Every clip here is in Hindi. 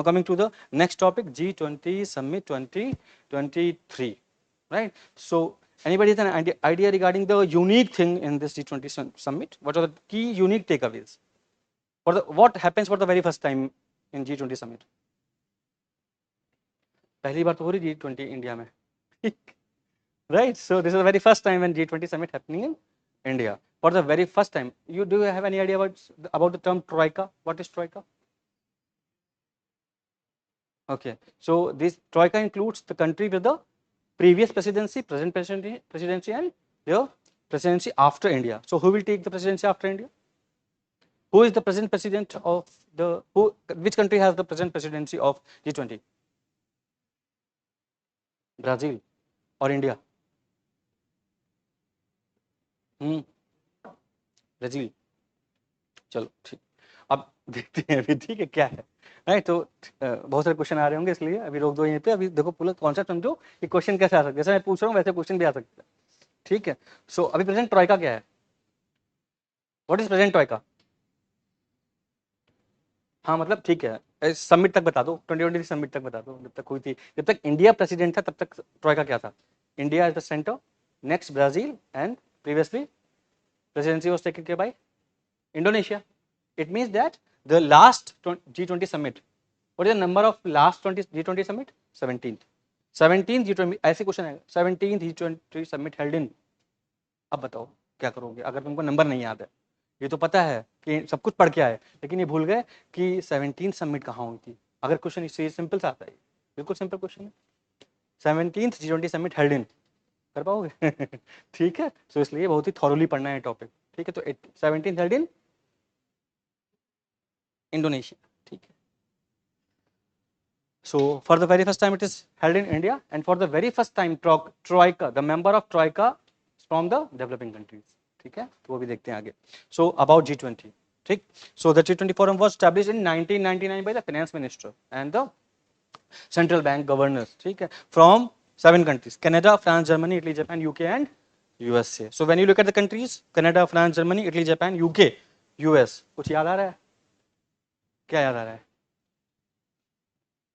coming to the next topic, G20 Summit 2023, right? So anybody has an idea regarding the unique thing in this G20 Summit? What are the key unique takeaways? What happens for the very first time in G20 Summit? पहली बार तो हो रही G20 इंडिया में, right? So this is the very first time when G20 Summit happening in India. For the very first time, do you have any idea about the term Troika? What is Troika? Okay, so this Troika includes the country with the previous presidency, present presidency, and the presidency after India. So who will take the presidency after India? Who is the present president of which country has the present presidency of G20? Brazil or India? Brazil. चलो ठीक, अब देखते हैं अभी, ठीक है क्या है, राइट? तो बहुत सारे क्वेश्चन आ रहे होंगे, इसलिए अभी रोक दो यहीं पे. अभी देखो पूरा कॉन्सेप्ट समझो कि क्वेश्चन कैसे आ सकते हैं. जैसे मैं पूछ रहा हूँ वैसे क्वेश्चन भी आ सकता है, ठीक है? सो अभी प्रेजेंट ट्रोइका क्या है? What is present Troikaa? हाँ मतलब ठीक है, समिट तक बता दो, 2020 समिट तक बता दो. जब तक हुई थी, जब तक इंडिया प्रेसिडेंट था तब तक ट्रोइका क्या था? India is the centre, next Brazil, and previously presidency was taken by Indonesia. It means that the last G20 summit, what is the number of last G20 summit? 17th. 17th G20, ऐसे क्वेश्चन आएगा, 17th G20 summit held in. अब बताओ क्या करोगे अगर तुमको नंबर नहीं याद है? ये तो पता है कि सब कुछ पढ़ के आए, लेकिन ये भूल गए कि 17th समिट कहाँ हुई थी. अगर क्वेश्चन इससे सिंपल सा आता है, बिल्कुल सिंपल क्वेश्चन है, 17th G20 summit held in, कर पाओगे? ठीक है, सो इसलिए बहुत ही थॉरली पढ़ना है टॉपिक, ठीक है? तो 17th हेल्ड इन इंडोनेशिया, ठीक है? So for the very first time it is held in India, and for the very first time Troika, the member of Troika from the developing countries, ठीक है? तो वो भी देखते हैं आगे. So about G20, ठीक? So the G20 forum was established in 1999 by the finance minister and the central bank governors, ठीक है? From 7 countries: Canada, France, Germany, Italy, Japan, UK, and USA. So when you look at the countries, Canada, France, Germany, Italy, Japan, UK, US, कुछ याद आ रहा है? क्या याद आ रहा है?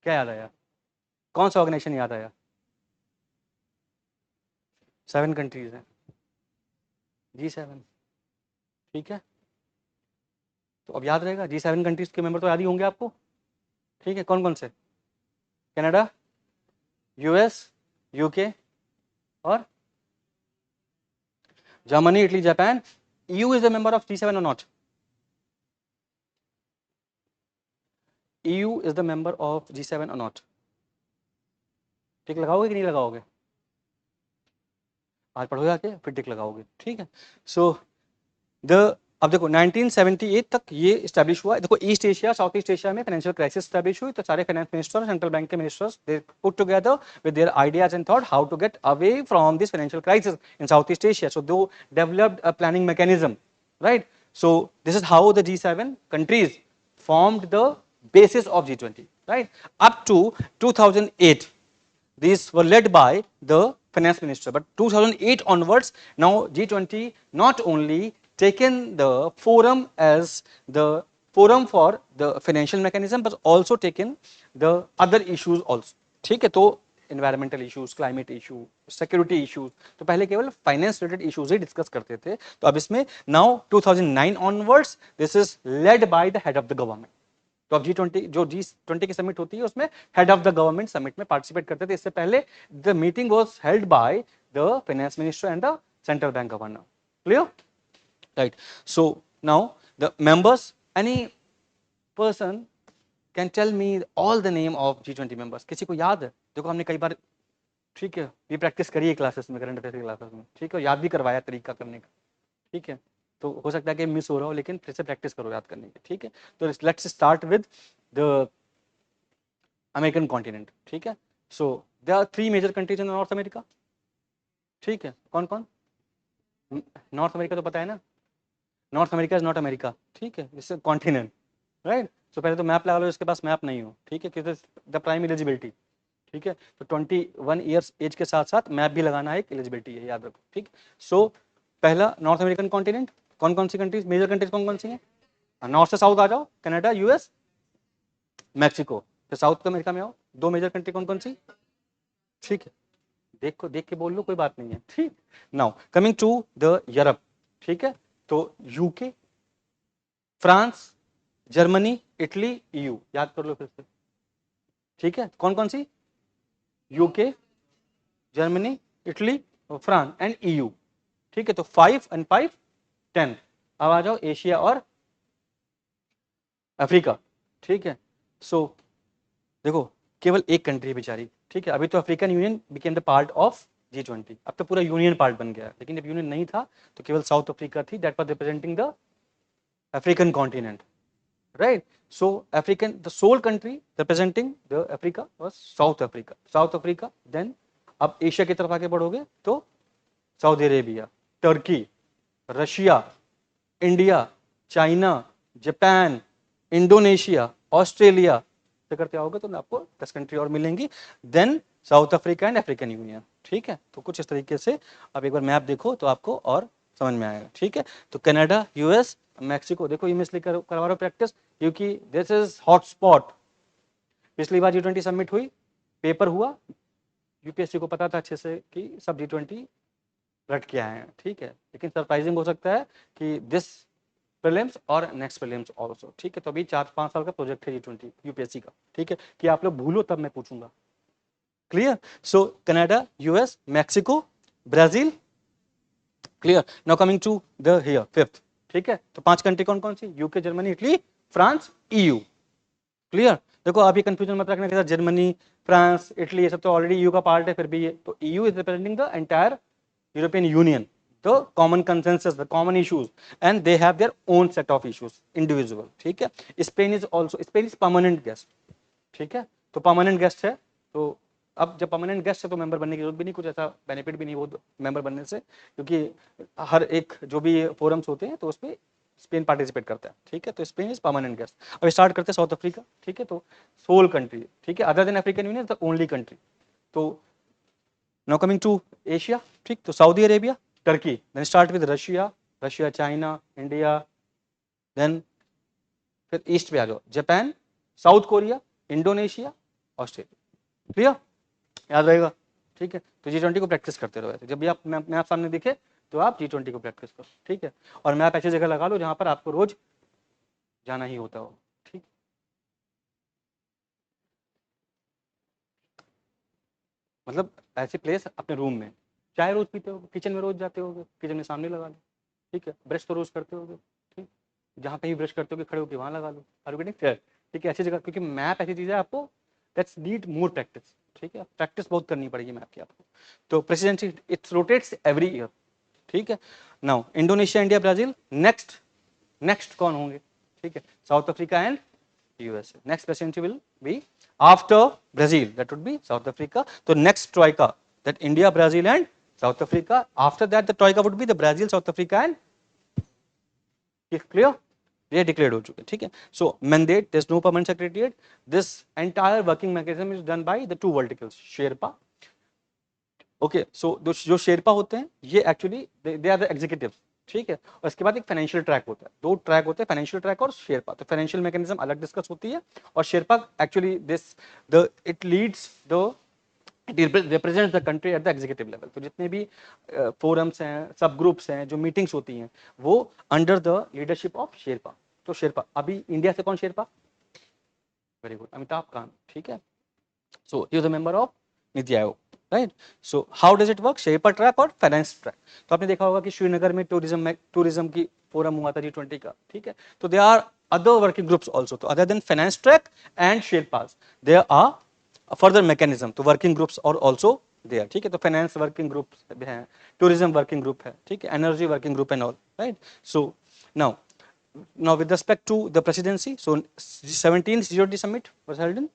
क्या याद आया? कौन सा ऑर्गेनाइजेशन याद आया? 7 कंट्रीज हैं, G7, ठीक है? तो अब याद रहेगा, G7 कंट्रीज के मेंबर तो याद ही होंगे आपको, ठीक है? कौन कौन से? कनाडा, यूएस, यूके और Germany, Italy, Japan. EU is a member of G7 or not? EU is the member of G7 or not? टिक लगाओगे कि नहीं लगाओगे? आज पढ़ोगे आके फिर टिक लगाओगे, ठीक है? सो अब देखो 1978 तक ये इस्टेब्लिश हुआ. देखो east Asia, south east Asia में फाइनेंशियल क्राइसिस इस्टेब्लिश हुई, तो सारे फाइनेंस मिनिस्टर, सेंट्रल बैंक के ministers, they put together with their ideas and thought how to get away from this financial crisis in south east Asia. So though developed a planning mechanism, right? So this is how the G7 countries formed the basis of G20, right? Up to 2008 these were led by the finance minister, but 2008 onwards, now G20 not only taken the forum as the forum for the financial mechanism, but also taken the other issues also, ठीक है? तो environmental issues, climate issue, security issues, तो पहले केवल finance related issues ही discuss करते थे. तो अब इसमें now 2009 onwards this is led by the head of the government. तो अब G20 की समिट होती है, उसमें head of the government summit में पार्टिसिपेट करते थे. इससे पहले the meeting was held by the finance minister and the central bank governor. Clear, right? So now the members, any person can tell me all the name of G20 members. किसी को याद है? देखो हमने कई बार, ठीक है, ये प्रैक्टिस करी है क्लासेस में, करंट अफेयर की क्लासेस में, ठीक है? याद भी करवाया तरीका करने का, ठीक है? तो हो सकता है कि मिस हो रहा हो, लेकिन फिर से प्रैक्टिस करो याद करने की, ठीक है? तो let's start with the American continent, ठीक है? So there are 3 major countries in North America, ठीक है? कौन कौन? नॉर्थ अमेरिका तो पता है ना, north America is not America, ठीक है? It's a continent, right? तो पहले तो मैप लगा लो, इसके पास मैप नहीं हो, ठीक है? क्योंकि द प्राइम एलिजिबिलिटी, ठीक है? तो 21 ईयर्स एज के साथ साथ मैप भी लगाना है, एक एलिजिबिलिटी है, याद रखो, ठीक? सो पहला नॉर्थ अमेरिकन कॉन्टिनेंट, कौन कौन सी कंट्रीज, मेजर कंट्रीज कौन कौन सी हैं? नॉर्थ से साउथ आ जाओ, कनाडा, यूएस, मैक्सिको, तो साउथ अमेरिका में आओ, दो मेजर कंट्री कौन कौन सी, ठीक है, देखो देख के बोल लो, कोई बात नहीं है, ठीक। Now coming to the Europe, ठीक है, तो UK, France, Germany, Italy, EU, याद कर लो फिर से, ठीक है, कौन कौन सी, UK, Germany, Italy, France and EU, ठीक है, तो 5 एंड 5 10। अब आ जाओ एशिया और अफ्रीका, ठीक है। सो देखो केवल एक कंट्री है बेचारी, ठीक है, अभी तो African union became the part of G20, अब तो पूरा यूनियन पार्ट बन गया, लेकिन जब यूनियन नहीं था तो केवल साउथ अफ्रीका थी, that was representing the African continent, right? So African, the sole country representing the Africa was South Africa, South Africa। then अब एशिया की तरफ आगे बढ़ोगे तो Saudi Arabia, Turkey, Russia, India, China, Japan, Indonesia, Australia से करते आओगे तो आपको 10 कंट्री और मिलेंगी, then South Africa and African Union, ठीक है। तो कुछ इस तरीके से अब एक बार मैप देखो तो आपको और समझ में आएगा, ठीक है। तो कनाडा, यूएस, मैक्सिको, देखो इमेज लेकर करवा रहा हूं प्रैक्टिस, क्योंकि दिस इज हॉटस्पॉट। पिछली बार G20 सबमिट हुई, पेपर हुआ, यूपीएससी को पता था अच्छे से कि सब G20 रट के आए हैं, ठीक है, लेकिन सरप्राइजिंग हो सकता है कि दिस प्रीलिम्स और नेक्स्ट प्रीलिम्स ऑल्सो, ठीक है। तो अभी 4-5 साल का प्रोजेक्ट है G20 यूपीएससी का, ठीक है, कि आप लोग भूलो तब मैं पूछूंगा, clear. So Canada, US, Mexico, Brazil, clear. Now coming to the here fifth, ठीक है, तो 5 कंट्री कौन कौन सी, UK, Germany, Italy, France, EU, clear. देखो आप ये कंफ्यूजन मत रखना कि जर्मनी, फ्रांस, इटली ये सब तो ऑलरेडी ईयू का पार्ट है, फिर भी ये तो EU is representing the entire European union, the common consensus, the common issues, and they have their own set of issues individual, ठीक है। Spain is also, Spain is permanent guest, ठीक है, तो परमानेंट गेस्ट है, तो अब जब परमानेंट गेस्ट है तो मेंबर बनने की जरूरत भी नहीं, कुछ ऐसा बेनिफिट भी नहीं वो मेंबर बनने से, क्योंकि हर एक जो भी फोरम्स होते हैं तो उसमें स्पेन पार्टिसिपेट करता है, ठीक है। तो स्पेन इज परमानेंट गेस्ट। अब स्टार्ट करते हैं साउथ अफ्रीका, ठीक है, तो सोल कंट्री, ठीक है, other than African Union the only country. तो नाउ कमिंग टू एशिया, ठीक, तो Saudi Arabia, Turkey, then start with Russia, Russia, China, India, then फिर ईस्ट पे आ जाओ, Japan, South Korea, Indonesia, Australia, clear, याद रहेगा, ठीक है। तो G20 को प्रैक्टिस करते रहो, जब भी आप मैप सामने दिखे तो आप G20 को प्रैक्टिस करो, ठीक है, और मैप ऐसी जगह लगा लो जहां पर आपको रोज जाना ही होता हो, ठीक। मतलब ऐसी प्लेस अपने रूम में, चाय रोज पीते हो, किचन में रोज जाते हो, किचन में सामने लगा लो, ठीक है, ब्रश तो रोज करते हो, ठीक, जहाँ पे भी ब्रश करते हो खड़े होकर वहां लगा लो, आर यू गेटिंग क्लियर, ठीक है, ऐसी जगह, क्योंकि मैप ऐसी चीज है आपको दैट्स नीड मोर प्रैक्टिस, ठीक है, प्रैक्टिस बहुत करनी पड़ेगी मैप की आपको। तो presidency it's rotates every year, ठीक है। Now Indonesia, India, Brazil, next next कौन होंगे, ठीक है, south Africa and USA, next presidency will be after Brazil, that would be South Africa, so next troika, that India, Brazil and South Africa, after that the troika would be the Brazil, South Africa and, clear, ये डिक्लेयर्ड हो चुके, ठीक है। So mandate, there is no permanent secretariat, this entire working mechanism is done by the 2 verticals, sherpa, okay. So जो शेरपा होते हैं ये actually they are the executives, ठीक है, और इसके बाद एक फाइनेंशियल ट्रैक होता है, 2 ट्रैक होते हैं, फाइनेंशियल ट्रैक और शेरपा। तो फाइनेंशियल मैकेनिज्म अलग डिस्कस होती है, और Sherpa actually this the it leads the it represents the country at the executive level. तो जितने भी फोरम्स हैं, सब ग्रुप्स हैं, जो मीटिंग्स होती हैं, वो under the leadership of sherpa. तो शेरपा, अभी इंडिया से कौन sherpa, very good, Amitabh Kant, ठीक है। So he is a member of NITI Aayog, right. So how does it work, sherpa track और फाइनेंस ट्रैक। तो आपने देखा होगा कि श्रीनगर में टूरिज्म की फोरम हुआ था G20 का, ठीक है। तो they are other working groups also, तो other than finance track and sherpas there are further mechanism, तो वर्किंग ग्रुप्स और ऑल्सो देयर, ठीक है। तो फाइनेंस वर्किंग ग्रुप है, टूरिज्म वर्किंग ग्रुप है, ठीक है, energy working group and all, right. So now with respect to the presidency, so 17th G20 summit was held in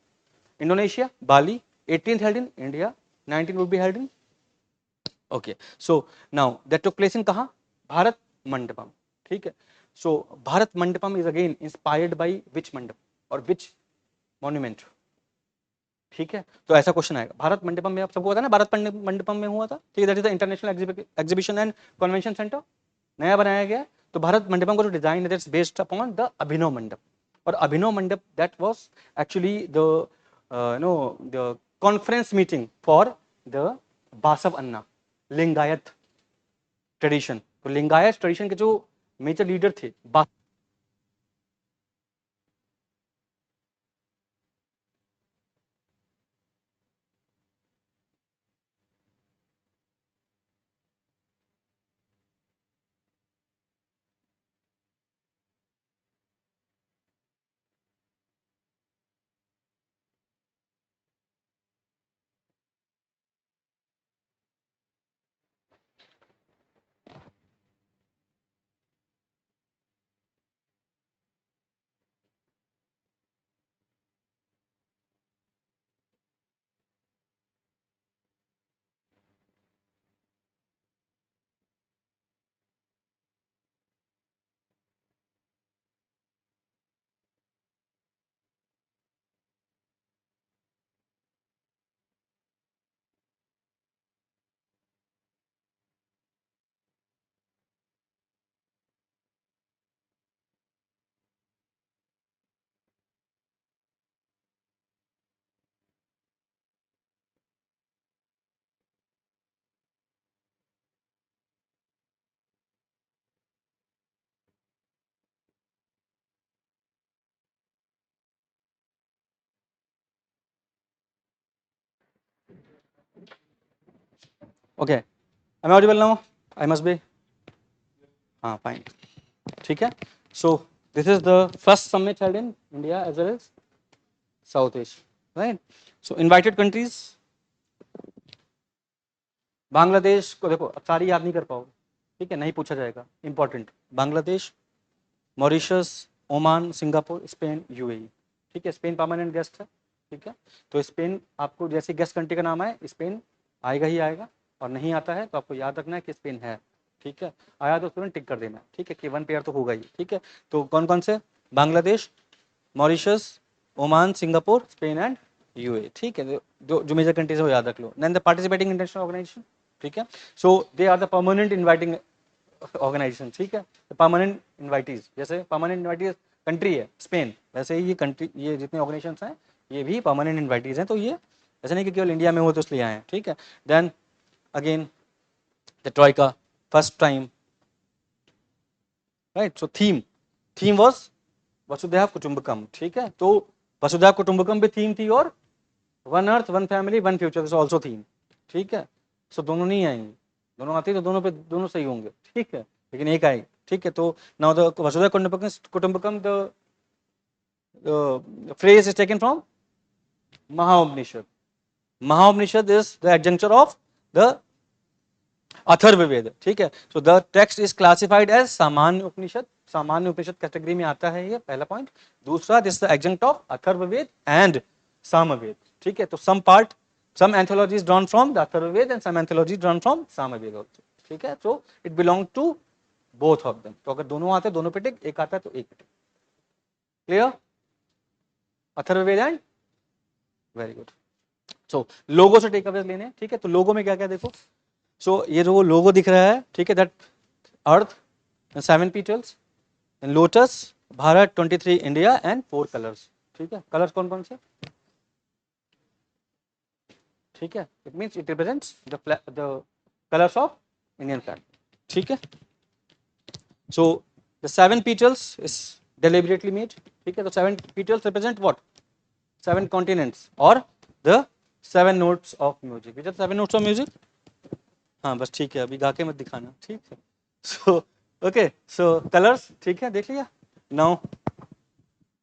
Indonesia, Bali, 18th held in India, 19th would be held in, okay, so now that took place in kaha, Bharat Mandapam, ठीक है। so Bharat Mandapam is again inspired by which mandap or which monument, ठीक है। तो ऐसा क्वेश्चन आएगा, भारत मंडपम में आप सबको पता है ना, भारत मंडपम में हुआ था, ठीक है, that is the international exhibition and convention centre, नया बनाया गया। तो भारत मंडपम का जो डिजाइन है दैट्स बेस्ड अपॉन द अभिनव मंडप, और अभिनव मंडप that was actually the the conference meeting for the Basav Anna Lingayat tradition. तो लिंगायत ट्रेडिशन के जो मेजर लीडर थे okay. am I audible now? I must be. हाँ, fine. ठीक है. So this is the first summit held in India as well as South Asia, right? So invited countries, Bangladesh को देखो सारी याद नहीं कर पाओगे, ठीक है, नहीं पूछा जाएगा. Important, Bangladesh, Mauritius, Oman, Singapore, Spain, UAE. ठीक है, स्पेन परमानेंट गेस्ट है. ठीक है, तो स्पेन आपको जैसे गेस्ट कंट्री का नाम है, स्पेन आएगा ही आएगा, और नहीं आता है तो आपको याद रखना है कि स्पेन है. ठीक है, आया तो तुरंत टिक कर देना. ठीक है, कि वन पेयर तो होगा ही. ठीक है, तो कौन कौन से? Bangladesh, Mauritius, Oman, Singapore, Spain and UAE. ठीक है, जो मेजर कंट्रीज है वो याद रख लो. Then the participating international organization. ठीक है, so they are the permanent inviting organization. ठीक है, परमानेंट इन्वाइटीज, जैसे परमानेंट इन्वाइटीज कंट्री है स्पेन, वैसे ही ये कंट्री, ये जितने ऑर्गेनाइजेशन हैं ये भी परमानेंट इन्वाइटीज हैं. तो ये ऐसा नहीं कि केवल इंडिया में हो तो इसलिए आए हैं. ठीक है, then again the troika, first time, right. So theme was Vasudhaiva Kutumbakam. ठीक है, तो वसुधैव कुटुंबकम भी थीम थी, और one earth one family one future is also theme. ठीक है, सो दोनों नहीं आएंगे, दोनों आती तो दोनों पे दोनों सही होंगे. ठीक है, लेकिन एक आई. ठीक है, तो नाउ द वसुधैव कुटुंबकम the phrase is taken from Mahaupnishad. Mahaupnishad is the adjuncture of the Atharva Veda. ठीक है, so the text is classified as Samanya Upanishad. सामान्य उपनिषद कैटेगरी में आता है ये, पहला पॉइंट. दूसरा, this adjunct of Atharva Veda and Samaveda. ठीक है, तो some anthologies drawn from the Atharva Veda and some anthologies drawn from Samaveda also. ठीक है, so it belong to both of them. तो अगर दोनों आते हैं दोनों पे टिक, एक आता है तो एक पे tick. Clear? Atharva Veda and, very good. So लोगो से टेक अवेज लेने. ठीक है, तो लोगो में क्या क्या देखो. सो ये जो लोगो दिख रहा है, ठीक है, that earth, 7 petals, lotus, Bharat, 23 India and 4 colours. ठीक है, कलर्स कौन कौन से? ठीक है, it means it represents the colours of Indian flag. ठीक है, so the 7 petals is deliberately made. ठीक है, तो 7 petals represent what? 7 continents और the 7 notes of music. which are 7 notes of music? हाँ बस ठीक है, अभी गा के मत दिखाना. ठीक है, सो ओके, सो कलर्स. ठीक है, देख लिया. नाउ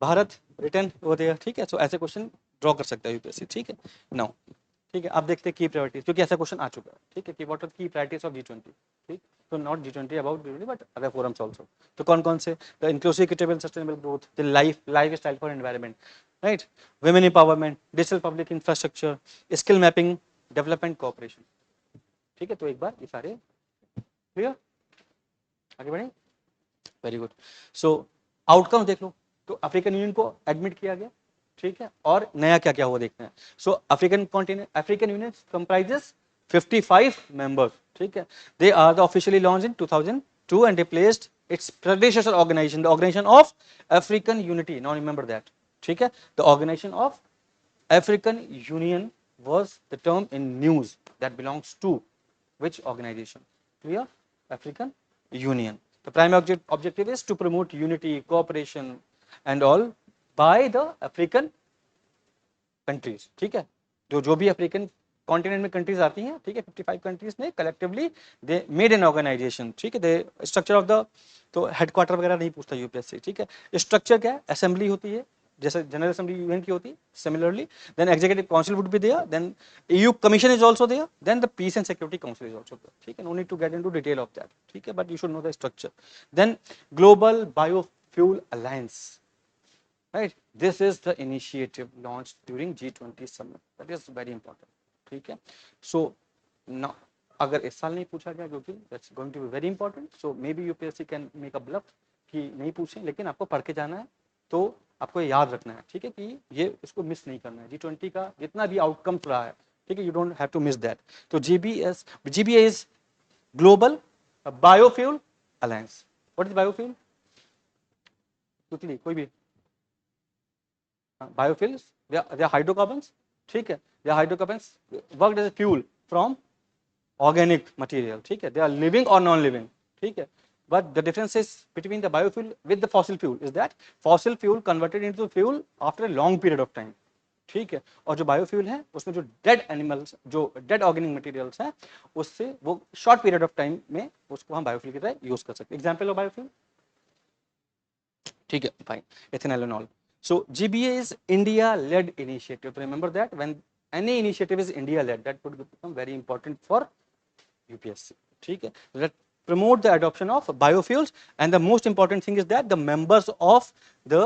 भारत रिटर्न हो देगा. ठीक है, सो ऐसे क्वेश्चन ड्रॉ कर सकता है यूपीएससी. ठीक है, नाउ ठीक है, आप देखते हैं की प्रायोरिटीज, क्योंकि ऐसा क्वेश्चन आ चुका है. ठीक है, कि व्हाट आर की प्रायोरिटीज ऑफ G20. ठीक, तो not G20 about G20 but other forums also. तो कौन कौन से? The inclusive, equitable, sustainable growth, the life style for environment, right, women empowerment, digital public infrastructure, skill mapping, development cooperation. ठीक है, तो एक बार ये सारे क्लियर, आगे बढ़े. Very good. सो आउटकम देख लो. तो अफ्रीकन यूनियन को एडमिट किया गया. ठीक है, और नया क्या क्या हुआ देखते हैं. So African continent, African Union comprises 55 members. ठीक है, they are the officially launched in 2002 and replaced its predecessor organization, the Organization of African Unity. Now remember that. ठीक है, the Organization of African Union was the term in news that belongs to which organization? Clear? African Union. The prime objective is to promote unity, cooperation and all by the African countries. ठीक है, जो भी अफ्रीकन कॉन्टिनेंट में कंट्रीज आती हैं, ठीक है, 55 कंट्रीज ने collectively they made an organization, ठीक है, दे स्ट्रक्चर ऑफ द, तो हेडक्वार्टर वगैरह नहीं पूछता यूपीएससी, ठीक है, स्ट्रक्चर क्या है, असेंबली होती है जैसे जनरल असेंबली यूएन की होती है, similarly then executive council would be there, then EU commission is also there, then the peace and security council is also there, ठीक है, no need to get into detail of that, ठीक है, but you should know the structure. Then global biofuel alliance, right, this is the initiative launched during G20 summit, that is very important, ठीक है. So now अगर इस साल नहीं पूछा गया, क्योंकि that's going to be very important, so maybe UPSC can make a bluff कि नहीं पूछें, लेकिन आपको पढ़ के जाना है, तो आपको याद रखना है, ठीक है, कि ये इसको मिस नहीं करना है. G20 का जितना भी आउटकम्स रहा है, ठीक है, you don't have to miss that. तो GBA is Global Biofuel Alliance. What is biofuel? कोई भी biofuels, they are hydrocarbons, ठीक है, they are hydrocarbons worked as a fuel from organic material, ठीक है, they are living or non living, ठीक है, but the difference is between the biofuel with the fossil fuel is that fossil fuel converted into fuel after a long period of time, ठीक है, और जो बायोफ्यूल है उसमें जो डेड एनिमल्स, जो डेड ऑर्गेनिक मटेरियल्स हैं, उससे वो शॉर्ट पीरियड ऑफ टाइम में उसको हम बायोफ्यूल की तरह यूज कर सकते हैं. एग्जांपल ऑफ बायोफ्यूल, ठीक है, fine, ethanol and all. So GBA is India-led initiative. So remember that when any initiative is India-led, that would become very important for UPSC. ठीक है, that promote the adoption of biofuels, and the most important thing is that the members of the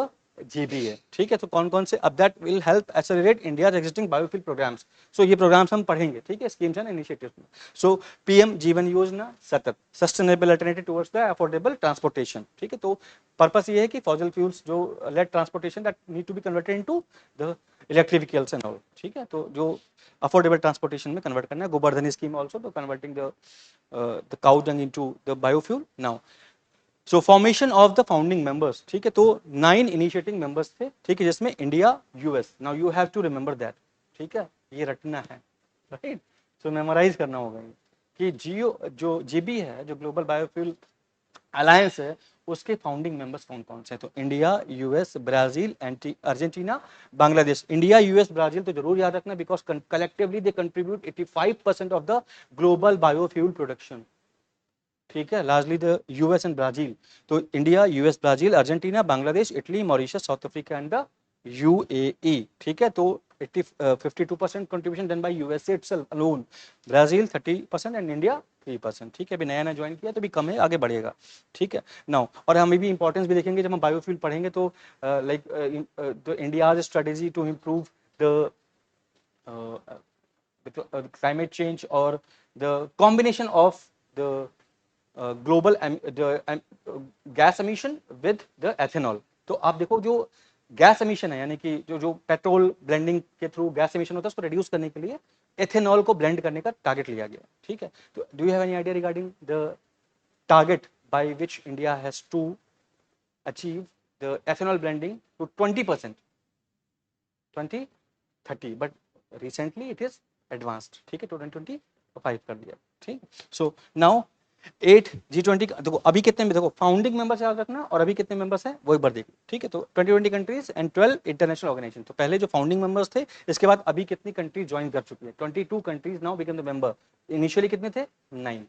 GBA, ठीक है, तो कौन कौन से, अब that will help accelerate India's existing biofuel programs. So ये programs हम पढ़ेंगे, ठीक है, schemes and initiatives में. So PM जीवन योजना सतत, sustainable alternative towards the affordable transportation, ठीक है, तो पर्पस ये है कि फॉसिल फ्यूल्स जो let transportation that need to be converted into the electric vehicles and all, ठीक है, तो जो अफोर्डेबल ट्रांसपोर्टेशन में कन्वर्ट करना है. गोवर्धन स्कीम आल्सो तो converting the cow dung into the biofuel. Now so formation of the founding members, ठीक है, तो 9 इनिशिएटिंग मेंबर्स थे, ठीक है, जिसमें India, US. Now you have to remember that, ठीक है, ये रटना है, राइट, सो मेमोराइज करना होगा कि जो जीबी है, जो ग्लोबल बायोफ्यूल अलायंस है, उसके फाउंडिंग मेंबर्स कौन कौन से हैं. तो India, US, Brazil, Argentina, Bangladesh. India, US, Brazil तो जरूर याद रखना, because collectively they contribute 85% of the global biofuel production, ठीक है, largely the US and Brazil. तो India, US, Brazil, Argentina, Bangladesh, Italy, Mauritius, South Africa and the UAE, ठीक है, तो 52% contribution done by USA itself alone, Brazil 30% and India 3%, ठीक है, अभी नया नया ज्वाइन किया तो भी कम है, आगे बढ़ेगा, ठीक है. नाउ और हम भी इंपॉर्टेंस भी देखेंगे जब हम बायोफ्यूल पढ़ेंगे, तो like the India's strategy to improve the climate change or the combination of the global gas emission with the ethanol. तो आप देखो जो गैस एमिशन है, यानी कि जो पेट्रोल ब्लेंडिंग के थ्रू गैस एमिशन होता है, उसको रिड्यूस करने के लिए एथेनॉल को ब्लेंड करने का टारगेट लिया गया, ठीक है. तो do you have any idea regarding the target by which India has to achieve the ethanol blending to 20% 2030, but recently it is advanced, ठीक है, 2025 कर दिया, ठीक. सो नाउ 8 G20 देखो अभी कितने में, देखो फाउंडिंग मेंबर्स याद रखना, और अभी कितने मेंबर्स हैं वो एक बार देखो, ठीक है. तो 20 कंट्रीज एंड 12 इंटरनेशनल ऑर्गेनाइजेशन. तो पहले जो फाउंडिंग मेंबर्स थे, इसके बाद अभी कितनी कंट्रीज ज्वाइन कर चुकी है, 22 countries now become the member. Initially कितने थे, 9,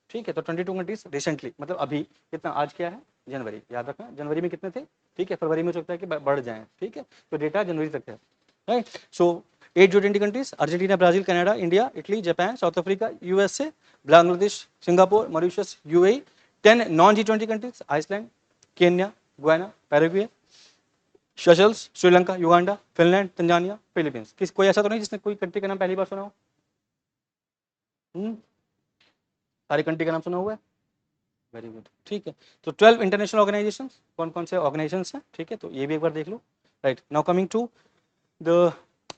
ठीक है. तो 22 कंट्रीज रिसेंटली, मतलब अभी कितना, आज क्या है, जनवरी, याद रखना जनवरी में कितने थे, ठीक है, फरवरी में हो सकता है कि बढ़ जाए, ठीक है, तो डेटा जनवरी तक है, right. So 8 G20 countries, Argentina, Brazil, Canada, India, Italy, Japan, South Africa, USA, Bangladesh, Singapore, Mauritius, UAE. 10 non G20 countries, Iceland, Kenya, Guyana, Paraguay, Seychelles, Sri Lanka, Uganda, Finland, Tanzania, Philippines. कोई ऐसा तो नहीं जिसने कोई कंट्री का नाम पहली बार सुना हो, सारी कंट्री का नाम सुना हुआ है, वेरी गुड, ठीक है. तो 12 इंटरनेशनल ऑर्गेनाइजेशन, कौन कौन से ऑर्गेनाइजेशन हैं, ठीक है, तो ये भी एक बार देख लो, right. Now coming to the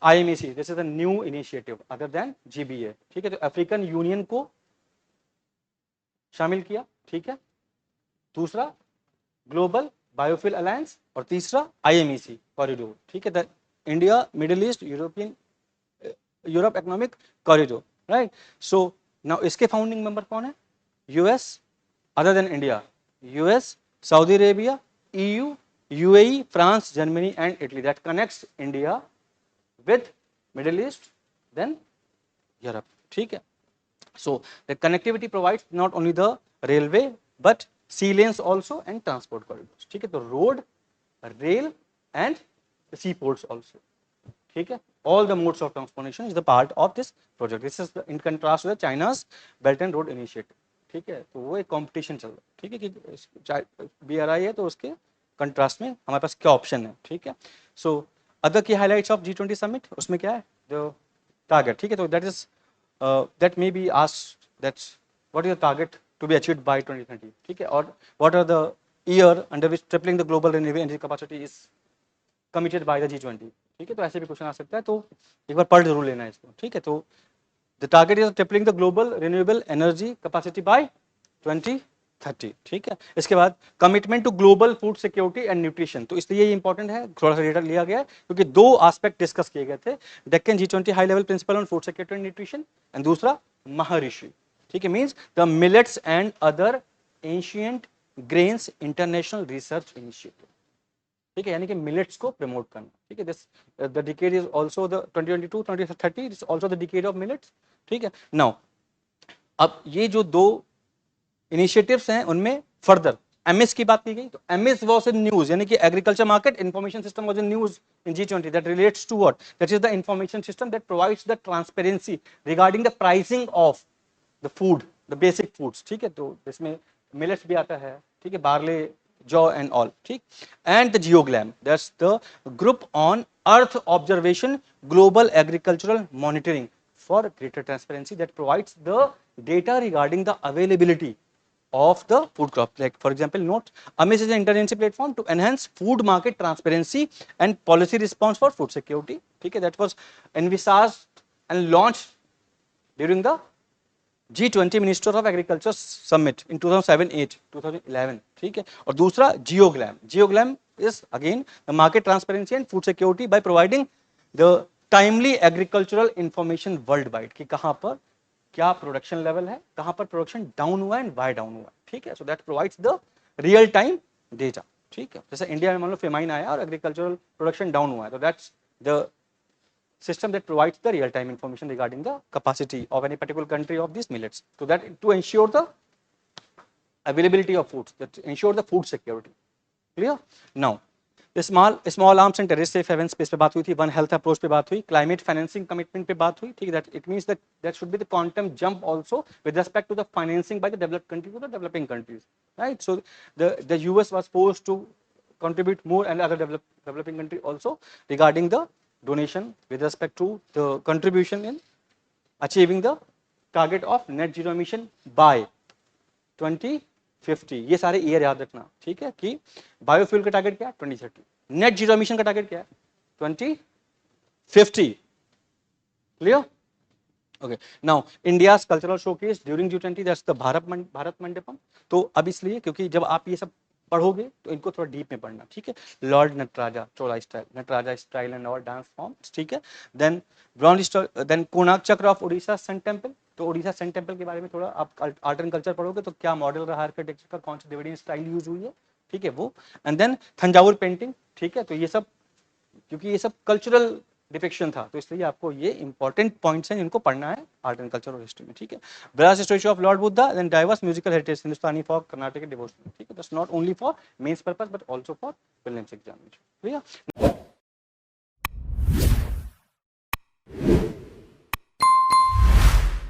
IMEC, this is a new initiative other than GBA, ठीक है. तो अफ्रीकन यूनियन को शामिल किया, ठीक है. दूसरा ग्लोबल बायोफ्यूल अलायंस, और तीसरा IMEC कॉरिडोर, ठीक है. India, Middle East, Europe economic corridor, right? So now इसके founding member कौन है? US, other than India, US, Saudi Arabia, EU, UAE, France, Germany and Italy, that connects India with Middle East, then Europe. ठीक है? So the connectivity provides not only the railway but sea lanes also and transport corridors. ठीक है? तो road, rail and the seaports also. ठीक है? All the modes of transportation is the part of this project. This is in contrast with China's Belt and Road Initiative. ठीक है? तो वो एक competition चल रहा है. ठीक है कि BRI है तो उसके कंट्रास्ट में हमारे पास क्या ऑप्शन है. ठीक है? सो अदर की हाईलाइट्स ऑफ G20 समिट, उसमें क्या है? जो टारगेट. ठीक है? तो that is that may be asked, that's what is the target to be achieved by 2030. ठीक है? और what are the year under which tripling the global renewable energy capacity is committed by the G20. ठीक है? तो ऐसे भी क्वेश्चन आ सकता है, तो एक बार पढ़ जरूर लेना है इसको. ठीक है? तो the target is tripling the global renewable energy capacity by 2030. ठीक है? इसके बाद commitment to global food security and nutrition. तो इसलिए ये इंपॉर्टेंट है, थोड़ा सा डेटा लिया गया है क्योंकि दो एस्पेक्ट डिस्कस किए गए थे. Deccan G20 high level principal on food security and nutrition and दूसरा महर्षि. ठीक है? Means the millets and other ancient grains international research initiative. ठीक है? यानी कि मिलेट्स को प्रमोट करना. ठीक है? This the decade is also the 2022 2030 is also the decade of millets. ठीक है? नाउ अब ये जो दो इनिशिएटिव्स हैं उनमें फर्दर एमएस की बात की गई. तो एमएस वाज इन न्यूज, यानी कि agriculture market information system was in news in G20. That relates to what? That is the information system that provides the transparency regarding the pricing of the food, the basic foods. ठीक है? तो इसमें मिलेट्स भी आता है. ठीक है? Barley, jaw and all. ठीक? And the GeoGlam, that's the group on earth observation global agricultural monitoring for greater transparency, that provides the data regarding the availability of the food crop. Like for example, note AMIS is an interagency platform to enhance food market transparency and policy response for food security. ठीक है? That was envisaged and launched during the G20 Ministers of Agriculture Summit in 2007-8, 2011. ठीक है? और दूसरा GeoGlam. GeoGlam is again the market transparency and food security by providing the timely agricultural information worldwide कि कहाँ पर क्या प्रोडक्शन लेवल है, कहाँ पर प्रोडक्शन डाउन हुआ है एंड वाई डाउन हुआ है. ठीक है? So that provides the real time data. ठीक है? जैसे इंडिया में मान लो फेमाइन आया और एग्रीकल्चरल प्रोडक्शन डाउन हुआ है, तो that's the system that provides the real time information regarding the capacity of any particular country of these millets, so that to ensure the availability of foods, that ensure the food security. Clear? Now small arms and terrorist safe haven space पे बात हुई थी, वन हेल्थ अप्रोच पे बात हुई, क्लाइमेट फाइनेंसिंग कमिटमेंट पे बात हुई. ठीक है? That it means that there should be the quantum jump also with respect to the financing by the developed countries to the developing countries. Right? So the US was forced to contribute more and other developing country also regarding the donation with respect to the contribution in achieving the target of net zero emission by 2050. ये सारे ईयर याद रखना. ठीक है? कि बायोफ्यूल का टारगेट क्या है? 2030. नेट जीरो एमिशन का टारगेट क्या है? 2050. Clear? Okay. Now India's cultural showcase during G20, that's the Bharat Mandapam. तो अब इसलिए क्योंकि जब आप ये सब पढ़ोगे तो इनको थोड़ा डीप में पढ़ना. ठीक है? Lord Nataraja Chola style, Nataraja style and और डांस फॉर्म्स. ठीक है? देन ब्रॉन्ज, देन कोणार्क चक्र ऑफ उड़ीसा सन टेम्पल. तो उड़ीसा सन टेम्पल के बारे में थोड़ा आप आर्ट एंड कल्चर पढ़ोगे तो क्या मॉडल रहा आर्किटेक्चर का, कौन सी डिविडेंड स्टाइल यूज हुई है. ठीक है? वो. And then Thanjavur painting. ठीक है? तो ये सब क्योंकि ये सब कल्चरल डिपिक्शन था तो इसलिए आपको ये इंपॉर्टेंट पॉइंट्स हैं इनको पढ़ना है आर्ट एंड कल्चर और हिस्ट्री में. ठीक है? Brass statue of lord Buddha, then diverse musical heritage Hindustani folk, Carnatic devotional. ठीक है? That's not only for mains purpose but also for prelims examination. Clear?